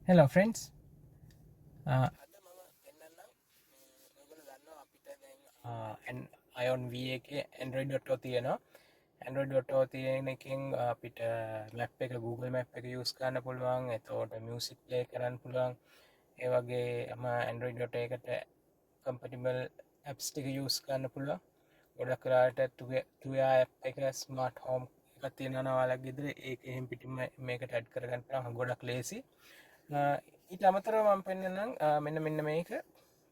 Hello friends. අද මම පෙන්වන්නම් ඔයගොල්ලෝ දන්නවා අපිට දැන් iON V එකේ Android.o තියෙනවා. Android.o තියෙන එකෙන් අපිට map එක Google Map එක use කරන්න පුළුවන්. එතකොට music play කරන්න පුළුවන්. ඒ වගේම Android.o එකට compatible apps ටික use කරන්න පුළුවන්. ගොඩක් වෙලාවට Tuya app එක smart home එකක් තියෙනවා ඔයාලගේ ගෙදර ඒක එහෙම පිටින්ම මේකට add කරගන්න පුළුවන්. ගොඩක් ලේසි. ඊට අමතරව මම පෙන්වන්නම් මෙන්න මේක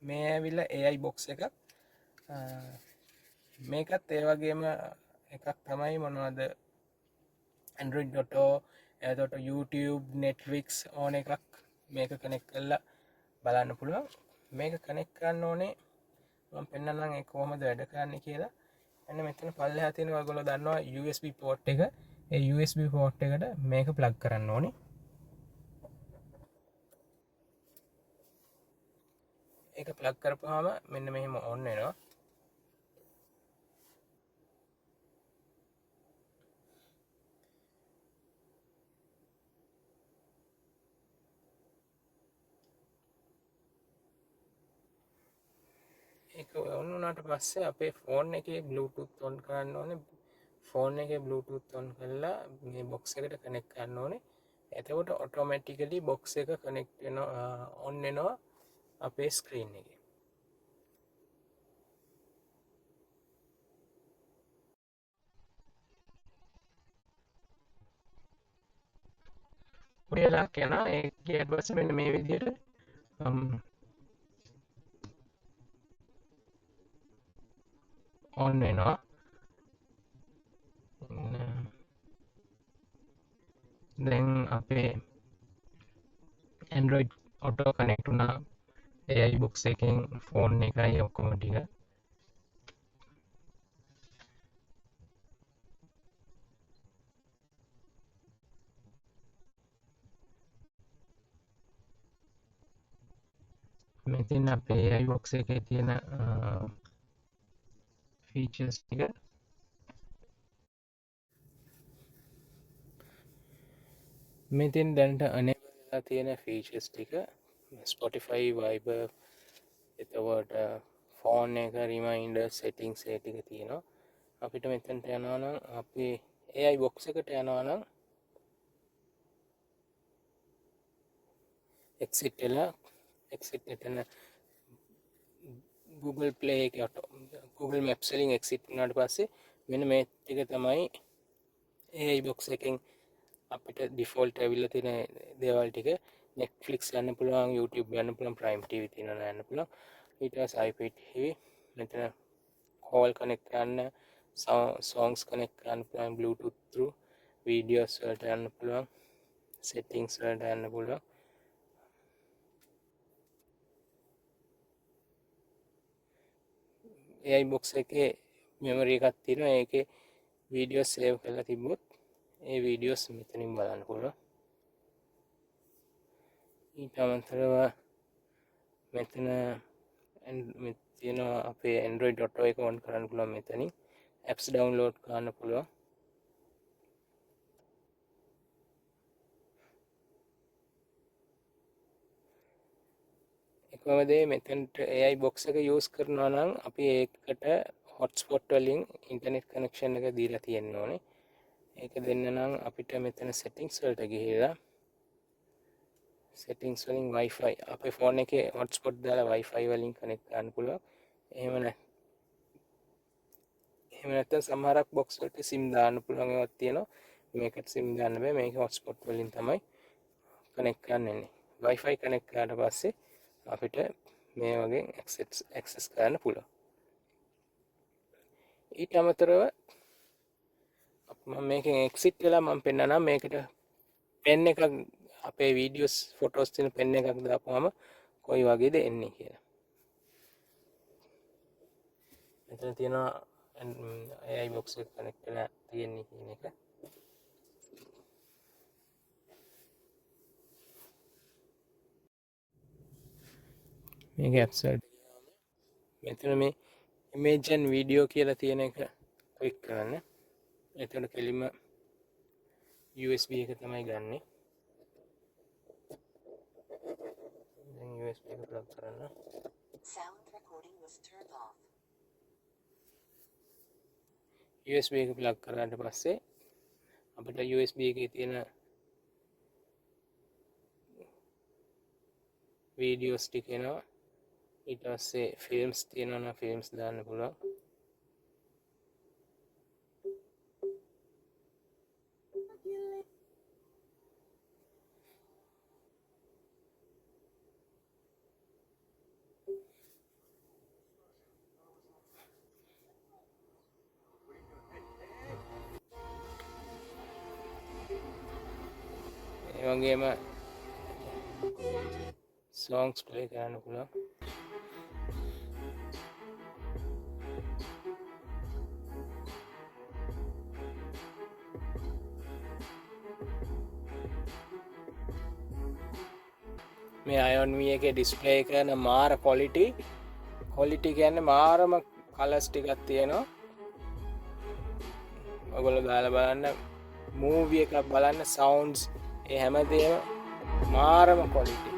මේ ඇවිල්ලා AI box එකක් මේකත් ඒ වගේම එකක් තමයි මොනවද Android.o එතකොට YouTube Netflix ඕන එකක් මේක කනෙක්ට් කරලා බලන්න පුළුවන් මේක කනෙක්ට් කරන්න ඕනේ මම පෙන්වන්නම් ඒක කොහොමද වැඩ කරන්නේ කියලා මෙන්න මෙතන පල්ලෙහා තියෙන ඔයගොල්ලෝ දන්නවා USB port එක ඒ USB port එකට මේක plug කරන්න ඕනේ ඒක ප්ලග් කරපුවාම මෙන්න මෙහෙම ඔන් වෙනවා. ඒක ඔන් වුණාට පස්සේ අපේ ෆෝන් එකේ Bluetooth on කරන්න ඕනේ. ෆෝන් එකේ Bluetooth on කරලා මේ box එකට connect කරන්න ඕනේ. එතකොට automatically box එක connect වෙනවා on වෙනවා අපේ screen එකේ. ඔයලා කියනවා ඒ ඊට පස්සේ මෙන්න මේ විදිහට on වෙනවා. දැන් අපේ Android auto connect වුණා AI box එකෙන් ෆෝන් එකයි ඔක්කොම ටික මෙතින් අපේ AI box එකේ තියෙන features ටික මෙතින් දැනට enable වෙලා තියෙන features ටික Spotify Viber එතකොට ෆෝන් එක reminder settings ඒ ටික තියෙනවා අපිට මෙතනට යනවා නම් අපි AI box එකට යනවා නම් exit වෙලා exit එතන Google Play එක Google Maps වලින් exit වුණාට පස්සේ මෙන්න මේ ටික තමයි AI box එකෙන් අපිට ඩිෆෝල්ට් ඇවිල්ලා තියෙන දේවල් ටික Netflix ගන්න පුළුවන් YouTube ගන්න පුළුවන් Prime TV තියෙනවා යන්න පුළුවන් ඊට පස්සේ IPTV මෙතන call connect කරන්න songs connect කරන්න පුළුවන් Bluetooth through videos වලට යන්න පුළුවන් settings වලට යන්න පුළුවන් AI box එකේ memory එකක් තියෙනවා ඒකේ videos save කරලා තිබ්බොත් ඒ videos මෙතනින් බලන්න පුළුවන් ඊට අමතරව මෙතන තියෙනවා අපේ Android.o එක on කරන්න පුළුවන් මෙතනින් apps download කරන්න පුළුවන් එකම දේ මෙතනට AI box එක use කරනවා නම් අපි ඒකට hotspot වලින් internet connection එක දීලා තියෙන්න ඕනේ ඒක දෙන්න නම් අපිට මෙතන settings වලට ගිහිල්ලා settings වලින් wifi අපේ ෆෝන් එකේ hotspot දාලා wifi වලින් connect කරන්න පුළුවන් එහෙම නැත්නම් සමහරක් box වලට sim දාන්න පුළුවන් ඒවාක් තියෙනවා මේකට sim දාන්න බෑ මේක hotspot වලින් තමයි connect කරන්න වෙන්නේ wifi connect කරාට පස්සේ අපිට මේ වගේ access කරන්න පුළුවන් ඊට අමතරව මම මේකෙන් exit වෙලා මම පෙන්නනවා මේකට pen එකක් අපේ videos photos තියෙන pen එකක් දාපුවාම කොයි වගේද එන්නේ කියලා මෙතන තියෙනවා AI box එක connect කරලා තියෙන්නේ කියන එක මේක apps වලට මෙතන මේ image and video කියලා තියෙන එක click කරන්න එතකොට කෙලින්ම USB එක තමයි ගන්නෙ USB එක ප්ලග් කරන්න. Sound recording was turned off. USB එක ප්ලග් කරාට පස්සේ අපිට USB එකේ තියෙන වීඩියෝස් ටික එනවා. ඊට පස්සේ ෆිල්ම්ස් තියෙනවා නම් ෆිල්ම්ස් දාන්න පුළුවන්. ඒ වගේම songs play කරන්න පුළුවන්. මේ Ion V එකේ ඩිස්ප්ලේ කරන මාර quality කියන්නේ මාරම කලර්ස් ටිකක් තියෙනවා. ඔයගොල්ලෝ දාලා බලන්න මූවි එකක් බලන්න sounds ඒ හැමදේම මාරම quality.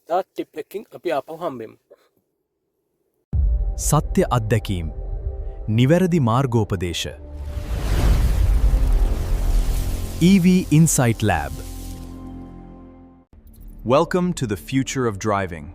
තවත් ටිප් එකකින් අපි ආපහු හම්බෙමු. සත්‍ය අත්දැකීම් නිවැරදි මාර්ගෝපදේශ EV Insight Lab. Welcome to the future of driving.